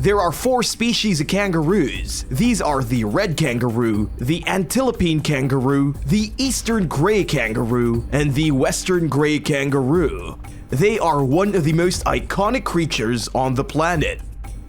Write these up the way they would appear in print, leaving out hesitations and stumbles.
There are 4 species of kangaroos. These are the red kangaroo, the Antilopine kangaroo, the eastern gray kangaroo, and the western gray kangaroo. They are one of the most iconic creatures on the planet.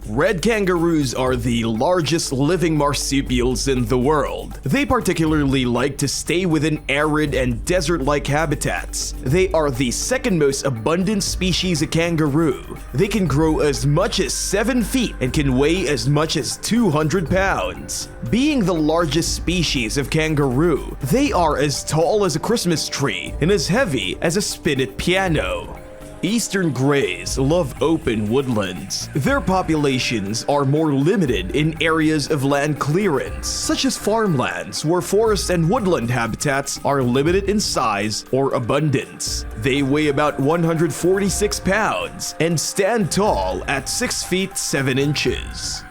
Red kangaroos are the largest living marsupials in the world. They particularly like to stay within arid and desert-like habitats. They are the second most abundant species of kangaroo. They can grow as much as 7 feet and can weigh as much as 200 pounds. Being the largest species of kangaroo, they are as tall as a Christmas tree and as heavy as a spinet piano. Eastern greys love open woodlands. Their populations are more limited in areas of land clearance, such as farmlands, where forest and woodland habitats are limited in size or abundance. They weigh about 146 pounds and stand tall at 6 feet 7 inches.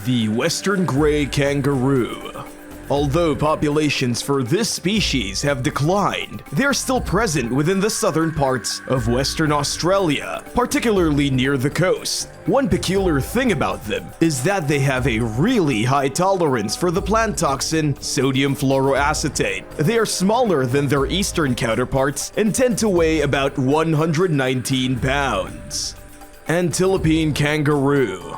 The western gray kangaroo. Although populations for this species have declined, they are still present within the southern parts of Western Australia, particularly near the coast. One peculiar thing about them is that they have a really high tolerance for the plant toxin sodium fluoroacetate. They are smaller than their eastern counterparts and tend to weigh about 119 pounds. Antilopine Kangaroo.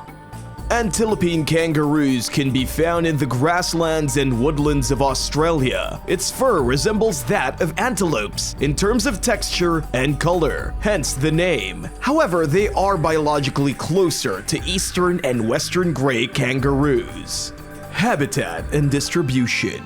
Antilopine kangaroos can be found in the grasslands and woodlands of Australia. Its fur resembles that of antelopes in terms of texture and color, hence the name. However, they are biologically closer to eastern and western gray kangaroos. Habitat and distribution.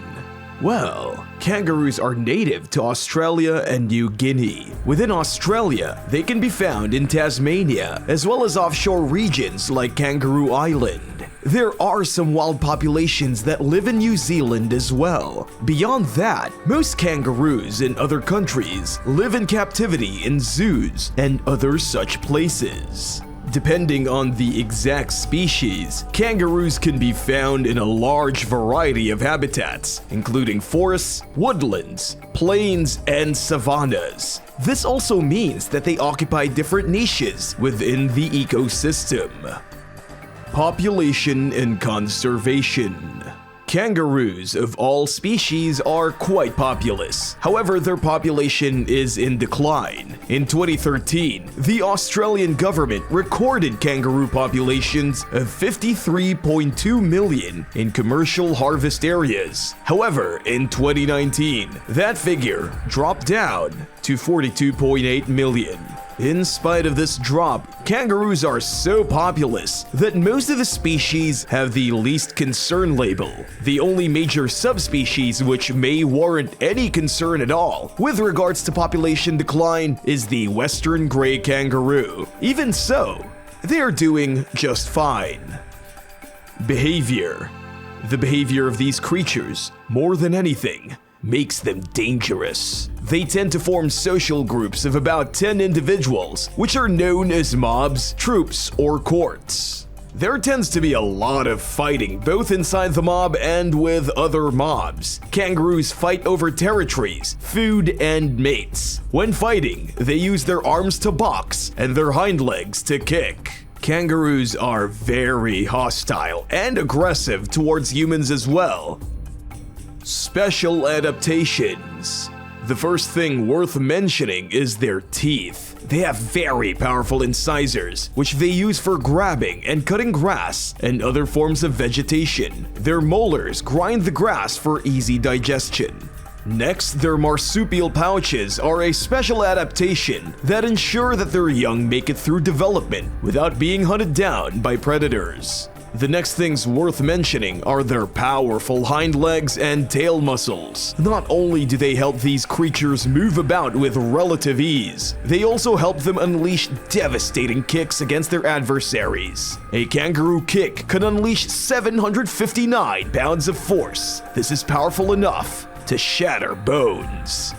Well, kangaroos are native to Australia and New Guinea. Within Australia, they can be found in Tasmania, as well as offshore regions like Kangaroo Island. There are some wild populations that live in New Zealand as well. Beyond that, most kangaroos in other countries live in captivity in zoos and other such places. Depending on the exact species, kangaroos can be found in a large variety of habitats, including forests, woodlands, plains, and savannas. This also means that they occupy different niches within the ecosystem. Population and conservation. Kangaroos of all species are quite populous. However, their population is in decline. In 2013, the Australian government recorded kangaroo populations of 53.2 million in commercial harvest areas. However, in 2019, that figure dropped down to 42.8 million. In spite of this drop, kangaroos are so populous that most of the species have the least concern label. The only major subspecies which may warrant any concern at all with regards to population decline is the western gray kangaroo. Even so, they are doing just fine. Behavior. The behavior of these creatures, more than anything, makes them dangerous. They tend to form social groups of about 10 individuals, which are known as mobs, troops, or courts. There tends to be a lot of fighting both inside the mob and with other mobs. Kangaroos fight over territories, food, and mates. When fighting, they use their arms to box and their hind legs to kick. Kangaroos are very hostile and aggressive towards humans as well. Special adaptations. The first thing worth mentioning is their teeth. They have very powerful incisors, which they use for grabbing and cutting grass and other forms of vegetation. Their molars grind the grass for easy digestion. Next, their marsupial pouches are a special adaptation that ensure that their young make it through development without being hunted down by predators. The next things worth mentioning are their powerful hind legs and tail muscles. Not only do they help these creatures move about with relative ease, they also help them unleash devastating kicks against their adversaries. A kangaroo kick can unleash 759 pounds of force. This is powerful enough to shatter bones.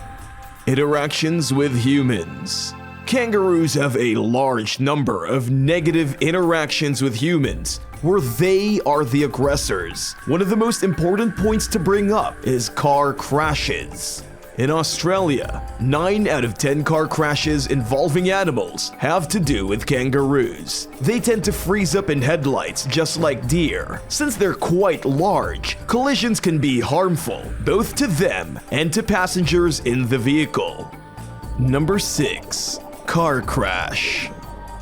Interactions with humans. Kangaroos have a large number of negative interactions with humans, where they are the aggressors. One of the most important points to bring up is car crashes. In Australia, 9 out of 10 car crashes involving animals have to do with kangaroos. They tend to freeze up in headlights just like deer. Since they're quite large, collisions can be harmful, both to them and to passengers in the vehicle. Number 6. Car crash.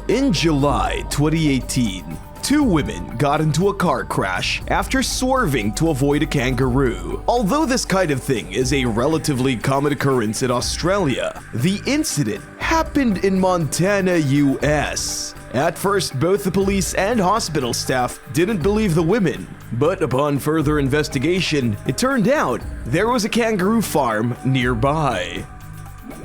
In July 2018, 2 women got into a car crash after swerving to avoid a kangaroo. Although this kind of thing is a relatively common occurrence in Australia, the incident happened in Montana, US. At first, both the police and hospital staff didn't believe the women, but upon further investigation, it turned out there was a kangaroo farm nearby.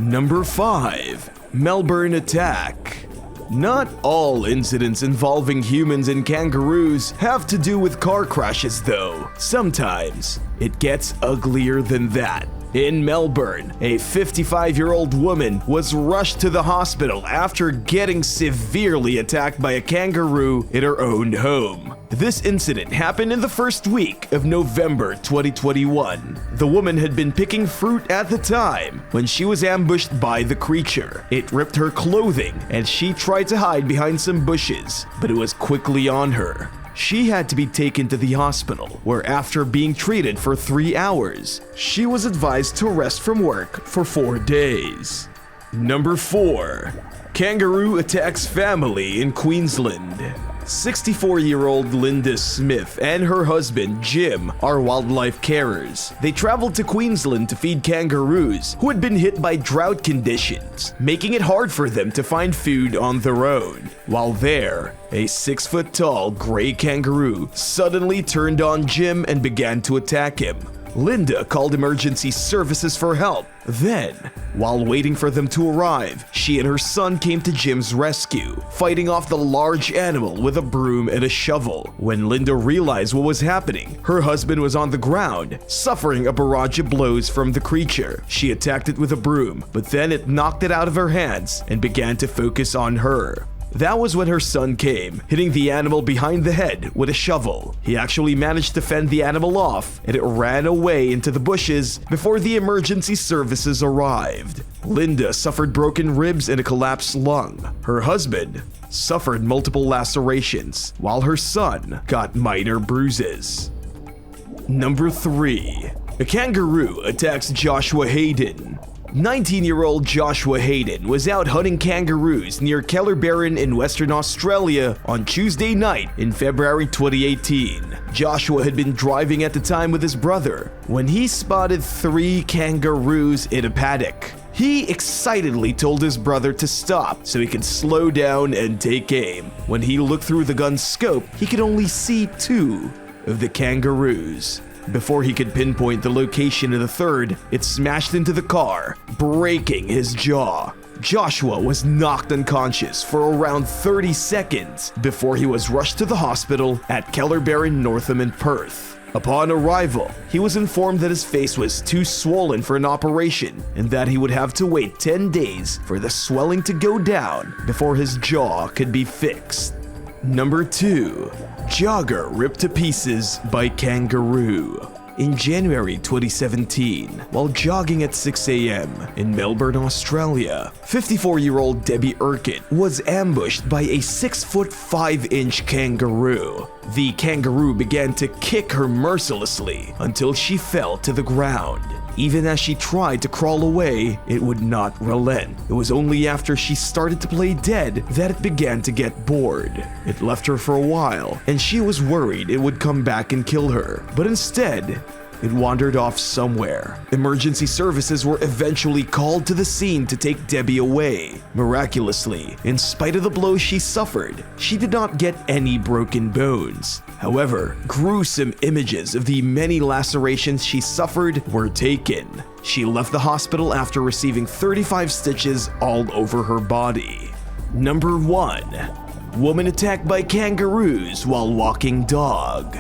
Number 5. Melbourne attack. Not all incidents involving humans and kangaroos have to do with car crashes though. Sometimes it gets uglier than that. In Melbourne, a 55-year-old woman was rushed to the hospital after getting severely attacked by a kangaroo in her own home. This incident happened in the first week of November 2021. The woman had been picking fruit at the time when she was ambushed by the creature. It ripped her clothing and she tried to hide behind some bushes, but it was quickly on her. She had to be taken to the hospital, where after being treated for 3 hours, she was advised to rest from work for 4 days. Number 4. Kangaroo attacks family in Queensland. 64-year-old Linda Smith and her husband Jim are wildlife carers. They traveled to Queensland to feed kangaroos who had been hit by drought conditions, making it hard for them to find food on their own. While there, a 6-foot-tall gray kangaroo suddenly turned on Jim and began to attack him. Linda called emergency services for help. Then, while waiting for them to arrive, she and her son came to Jim's rescue, fighting off the large animal with a broom and a shovel. When Linda realized what was happening, her husband was on the ground, suffering a barrage of blows from the creature. She attacked it with a broom, but then it knocked it out of her hands and began to focus on her. That was when her son came, hitting the animal behind the head with a shovel. He actually managed to fend the animal off, and it ran away into the bushes before the emergency services arrived. Linda suffered broken ribs and a collapsed lung. Her husband suffered multiple lacerations, while her son got minor bruises. Number 3. A kangaroo attacks Joshua Hayden. 19-year-old Joshua Hayden was out hunting kangaroos near Kellerberrin in Western Australia on Tuesday night in February 2018. Joshua had been driving at the time with his brother when he spotted 3 kangaroos in a paddock. He excitedly told his brother to stop so he could slow down and take aim. When he looked through the gun's scope, he could only see 2 of the kangaroos. Before he could pinpoint the location of the third, it smashed into the car, breaking his jaw. Joshua was knocked unconscious for around 30 seconds before he was rushed to the hospital at Kellerberrin, Northam in Perth. Upon arrival, he was informed that his face was too swollen for an operation and that he would have to wait 10 days for the swelling to go down before his jaw could be fixed. Number 2. Jogger ripped to pieces by kangaroo. In January 2017, while jogging at 6 a.m. in Melbourne, Australia, 54-year-old Debbie Urquhart was ambushed by a 6-foot 5-inch kangaroo. The kangaroo began to kick her mercilessly until she fell to the ground. Even as she tried to crawl away, it would not relent. It was only after she started to play dead that it began to get bored. It left her for a while, and she was worried it would come back and kill her. But instead, it wandered off somewhere. Emergency services were eventually called to the scene to take Debbie away. Miraculously, in spite of the blows she suffered, she did not get any broken bones. However, gruesome images of the many lacerations she suffered were taken. She left the hospital after receiving 35 stitches all over her body. Number 1. Woman attacked by kangaroos while walking dog.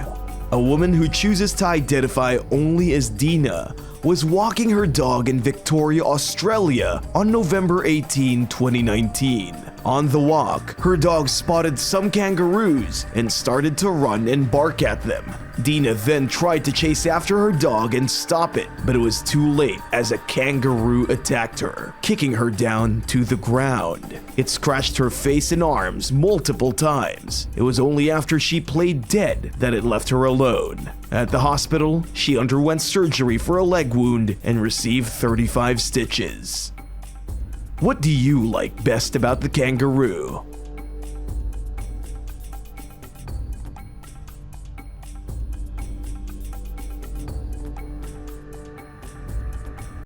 A woman who chooses to identify only as Dina was walking her dog in Victoria, Australia on November 18, 2019. On the walk, her dog spotted some kangaroos and started to run and bark at them. Dina then tried to chase after her dog and stop it, but it was too late as a kangaroo attacked her, kicking her down to the ground. It scratched her face and arms multiple times. It was only after she played dead that it left her alone. At the hospital, she underwent surgery for a leg wound and received 35 stitches. What do you like best about the kangaroo?